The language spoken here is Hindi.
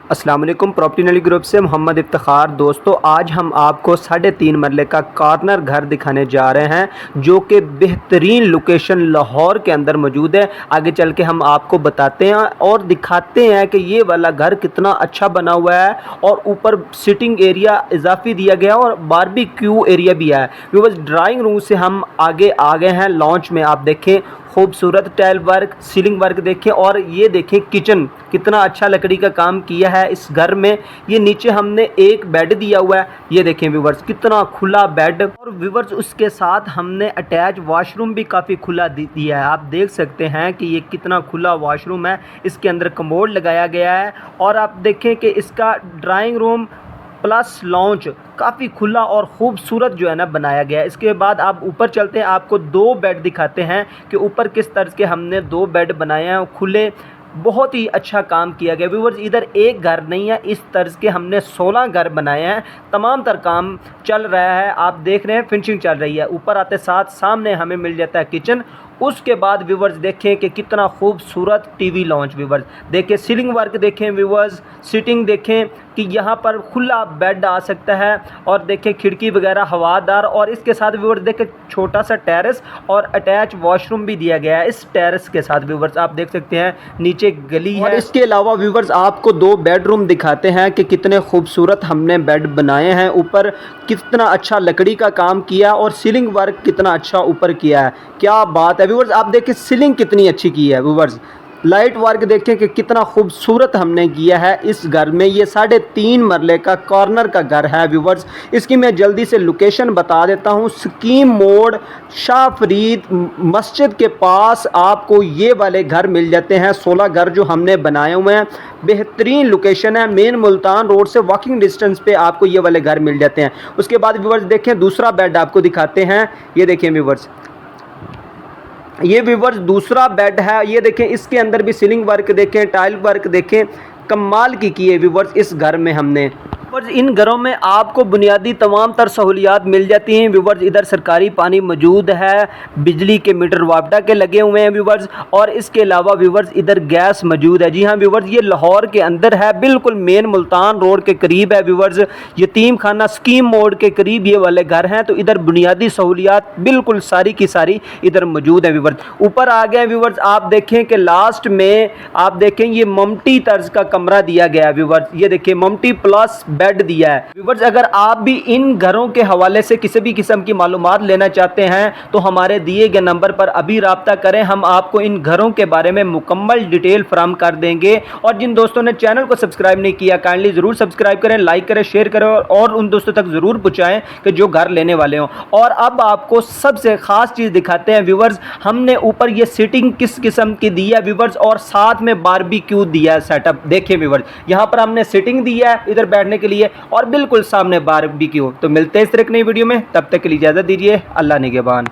अस्सलाम वालेकुम। प्रॉपर्टी नली ग्रुप से मोहम्मद इफ्तिखार। दोस्तों, आज हम आपको 3.5 मरले का कॉर्नर घर दिखाने जा रहे हैं जो कि बेहतरीन लोकेशन लाहौर के अंदर मौजूद है। आगे चल के हम आपको बताते हैं और दिखाते हैं कि ये वाला घर कितना अच्छा बना हुआ है और ऊपर सिटिंग एरिया इजाफी दिया गया और बारबेक्यू एरिया भी है। व्यूअर्स, ड्राइंग रूम से हम आगे आ गए हैं लॉन्च में। आप देखें, खूबसूरत टाइल वर्क, सीलिंग वर्क देखें और ये देखें किचन कितना अच्छा लकड़ी का काम किया है इस घर में। ये नीचे हमने एक बेड दिया हुआ है, ये देखें व्यूवर्स कितना खुला बेड। और व्यूवर्स, उसके साथ हमने अटैच वॉशरूम भी काफ़ी खुला दिया है। आप देख सकते हैं कि ये कितना खुला वॉशरूम है। इसके अंदर कमोड लगाया गया है और आप देखें कि इसका ड्राइंग रूम प्लस लॉन्च काफ़ी खुला और ख़ूबसूरत जो है ना बनाया गया है। इसके बाद आप ऊपर चलते हैं, आपको 2 बेड दिखाते हैं कि ऊपर किस तर्ज के हमने 2 बेड बनाए हैं खुले। बहुत ही अच्छा काम किया गया व्यूवर्स। इधर एक घर नहीं है, इस तर्ज के हमने 16 घर बनाए हैं। तमाम तर काम चल रहा है, आप देख रहे हैं फिनिशिंग चल रही है। ऊपर आते साथ सामने हमें मिल जाता है किचन। उसके बाद व्यूवर्स देखें कि कितना खूबसूरत टीवी लॉन्च। व्यूवर्स देखें, सीलिंग वर्क देखें, व्यूवर्स सीटिंग देखें कि यहाँ पर खुला बेड आ सकता है और देखें खिड़की वगैरह हवादार। और इसके साथ व्यूवर्स देखें छोटा सा टेरेस और अटैच वॉशरूम भी दिया गया है इस टेरेस के साथ। व्यूवर्स आप देख सकते हैं नीचे गली है। और इसके अलावा व्यूवर्स आपको 2 बेडरूम दिखाते हैं कि कितने खूबसूरत हमने बेड बनाए हैं। ऊपर कितना अच्छा लकड़ी का काम किया और सीलिंग वर्क कितना अच्छा ऊपर किया है, क्या बात है व्यूवर्स। आप देखिए सीलिंग कितनी अच्छी की है व्यूवर्स। लाइट वर्क देखें कि कितना खूबसूरत हमने किया है इस घर में। ये 3.5 मरले का कॉर्नर का घर है व्यूवर्स। इसकी मैं जल्दी से लोकेशन बता देता हूँ। स्कीम मोड़ शाह फरीद मस्जिद के पास आपको ये वाले घर मिल जाते हैं। 16 घर जो हमने बनाए हुए हैं, बेहतरीन लोकेशन है। मेन मुल्तान रोड से वॉकिंग डिस्टेंस पे आपको ये वाले घर मिल जाते हैं। उसके बाद व्यूवर्स देखें दूसरा बेड आपको दिखाते हैं। ये देखें व्यूवर्स, ये व्यूवर्स दूसरा बेड है। ये देखें, इसके अंदर भी सीलिंग वर्क देखें, टाइल वर्क देखें, कमाल की है व्यूवर्स इस घर में हमने। व्यूवर्स, इन घरों में आपको बुनियादी तमाम तर सहूलियात मिल जाती हैं व्यूवर्स। इधर सरकारी पानी मौजूद है, बिजली के मीटर वापडा के लगे हुए हैं व्यूवर्स। और इसके अलावा व्यूवर्स इधर गैस मौजूद है। जी हाँ व्यूवर्स, ये लाहौर के अंदर है, बिल्कुल मेन मुल्तान रोड के करीब है व्यूवर्स। यतीम खाना स्कीम मोड़ के करीब ये वाले घर हैं। तो इधर बुनियादी सहूलियात बिल्कुल सारी की सारी इधर मौजूद है व्यूवर्स। ऊपर आ गए व्यूवर्स, आप देखें कि लास्ट में आप देखें ये ममटी तर्ज का कमरा दिया गया है व्यूवर्स। ये देखिए ममटी प्लस बेड दिया है व्यूवर्स। अगर आप भी इन घरों के हवाले से किसी भी किस्म की मालूमात लेना चाहते हैं तो हमारे दिए गए नंबर पर अभी राब्ता करें। हम आपको इन घरों के बारे में मुकम्मल डिटेल फराहम कर देंगे। और जिन दोस्तों ने चैनल को सब्सक्राइब नहीं किया, काइंडली जरूर सब्सक्राइब करें, लाइक करें, शेयर करें और उन दोस्तों तक जरूर पहुंचाएं कि जो घर लेने वाले हों। और अब आपको सबसे खास चीज दिखाते हैं व्यूवर्स। हमने ऊपर ये सीटिंग किस किस्म की दी है व्यूवर्स और साथ में बारबेक्यू दिया है सेटअप। देखिए व्यूवर्स, यहाँ पर हमने सीटिंग दी है इधर बैठने के लिए और बिल्कुल सामने बारबेक्यू। तो मिलते हैं इस तरह की नई वीडियो में, तब तक के लिए इजाजत दीजिए। अल्लाह निगहबान।